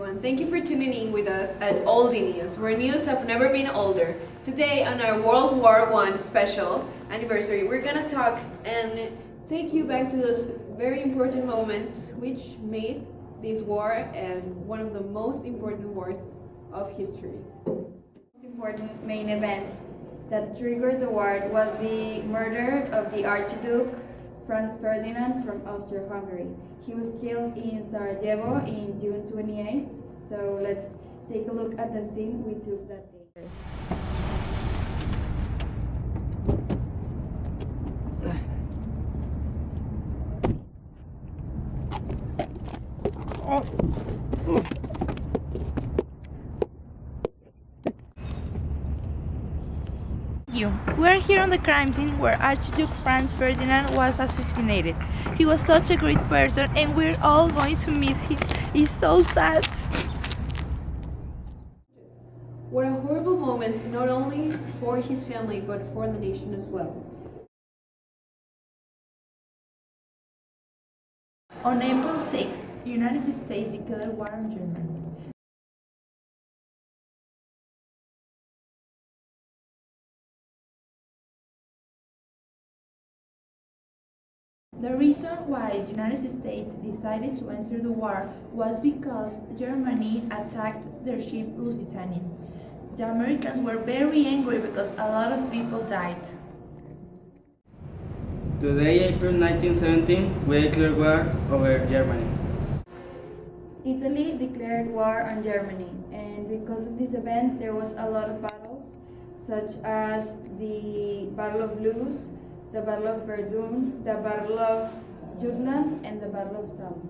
everyone. Thank you for tuning in with us at Oldie News, where news have never been older. Today, on our World War I special anniversary, we're gonna talk and take you back to those very important moments which made this war one of the most important wars of history. Important main events that triggered the war was the murder of the Archduke Franz Ferdinand from Austria-Hungary. He was killed in Sarajevo in June 28. So let's take a look at the scene we took that day. We are here on the crime scene where Archduke Franz Ferdinand was assassinated. He was such a great person and we're all going to miss him. It's so sad. What a horrible moment, not only for his family but for the nation as well. On April 6th, the United States declared war on Germany. The reason why the United States decided to enter the war was because Germany attacked their ship Lusitania. The Americans were very angry because a lot of people died. Today, April 1917, we declared war over Germany. Italy declared war on Germany, and because of this event there was a lot of battles, such as the Battle of Loos, the Battle of Verdun, the Battle of Jutland, and the Battle of Somme.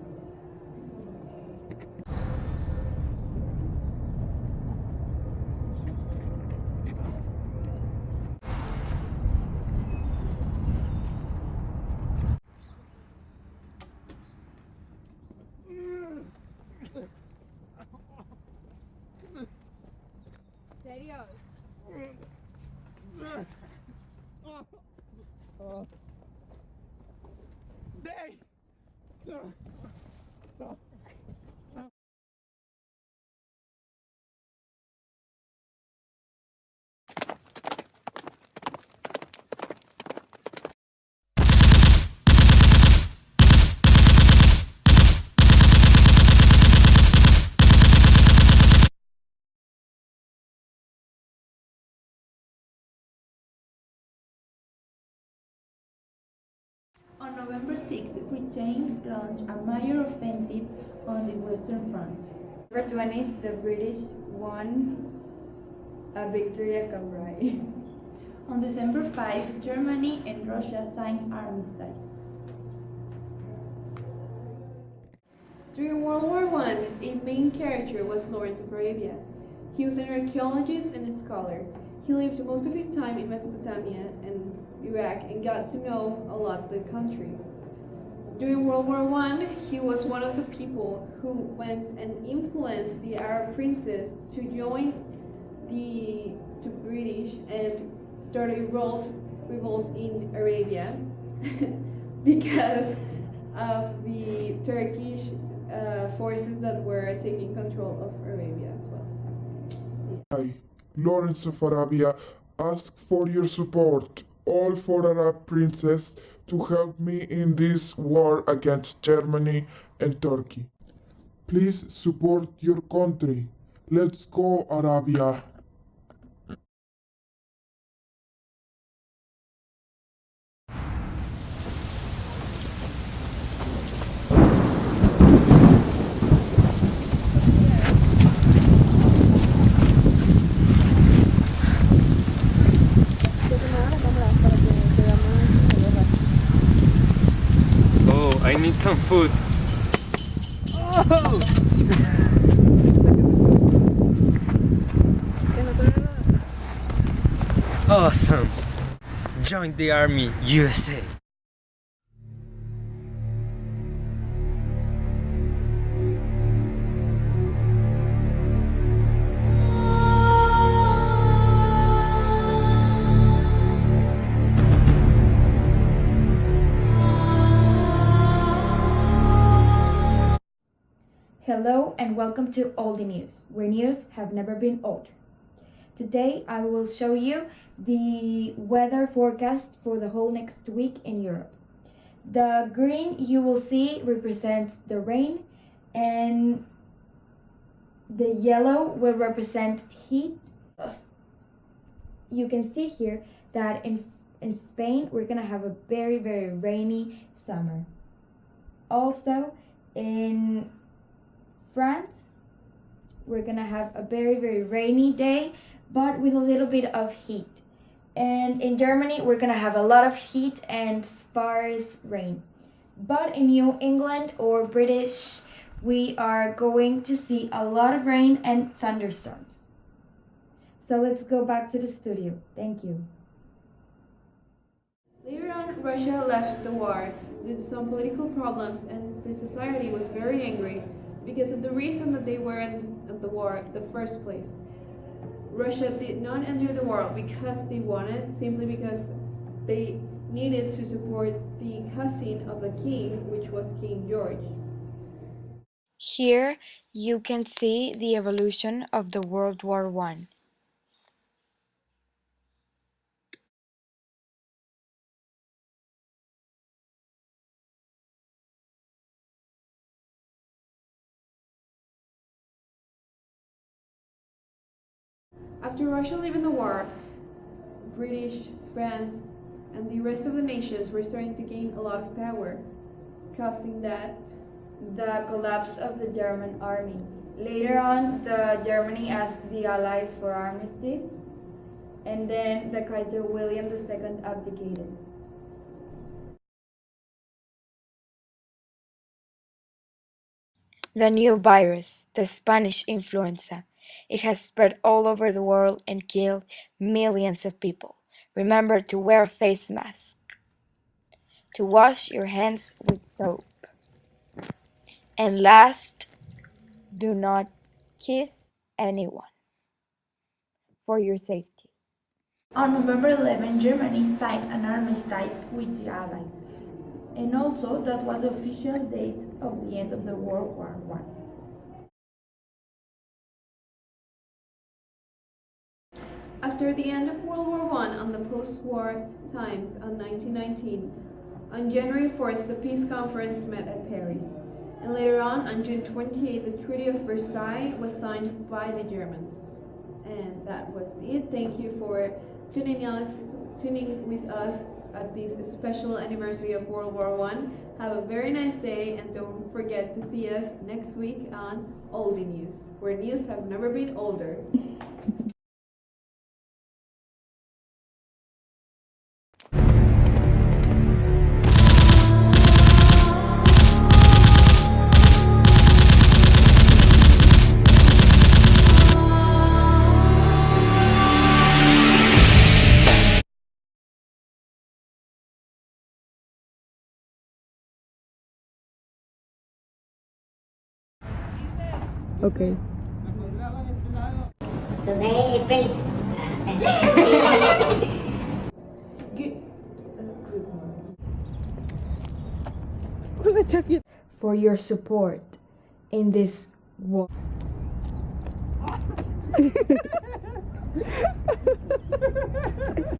On November 6, Britain launched a major offensive on the Western Front. November 20th, the British won a victory at Cambrai. On December 5, Germany and Russia signed armistice. During World War I, a main character was Lawrence of Arabia. He was an archaeologist and a scholar. He lived most of his time in Mesopotamia and Iraq and got to know a lot the country. During World War I, he was one of the people who went and influenced the Arab princes to join the British and start a revolt in Arabia because of the Turkish forces that were taking control of Arabia as well. I, Lawrence of Arabia, ask for your support, all four Arab princes, to help me in this war against Germany and Turkey. Please support your country. Let's go, Arabia. Oh, I need some food. Oh! Awesome! Join the army, USA! Hello and welcome to Oldie News, where news have never been older. Today I will show you the weather forecast for the whole next week in Europe. The green you will see represents the rain, and the yellow will represent heat. You can see here that in Spain we're gonna have a very, very rainy summer. Also in France we're gonna have a very, very rainy day, but with a little bit of heat. And in Germany we're gonna have a lot of heat and sparse rain. But in New England or British, we are going to see a lot of rain and thunderstorms. So let's go back to the studio. Thank you. Later on, Russia left the war due to some political problems, and the society was very angry because of the reason that they were in the war in the first place. Russia did not enter the war because they wanted, simply because they needed to support the cousin of the king, which was King George. Here you can see the evolution of the World War I. After Russia leaving the war, British, France, and the rest of the nations were starting to gain a lot of power, causing that The collapse of the German army. Later on, the Germany asked the Allies for armistice, and then the Kaiser William II abdicated. The new virus, the Spanish influenza, it has spread all over the world and killed millions of people. Remember to wear a face mask, to wash your hands with soap, and last, do not kiss anyone for your safety. On November 11, Germany signed an armistice with the Allies, and also that was the official date of the end of the World War I. after the end of World War I and the post-war times in 1919, on January 4th, the peace conference met at Paris. And later on June 28th, the Treaty of Versailles was signed by the Germans. And that was it. Thank you for tuning with us at this special anniversary of World War I. Have a very nice day, and don't forget to see us next week on Oldie News, where news have never been older. Okay. Today, Felix. Good. For your support in this war.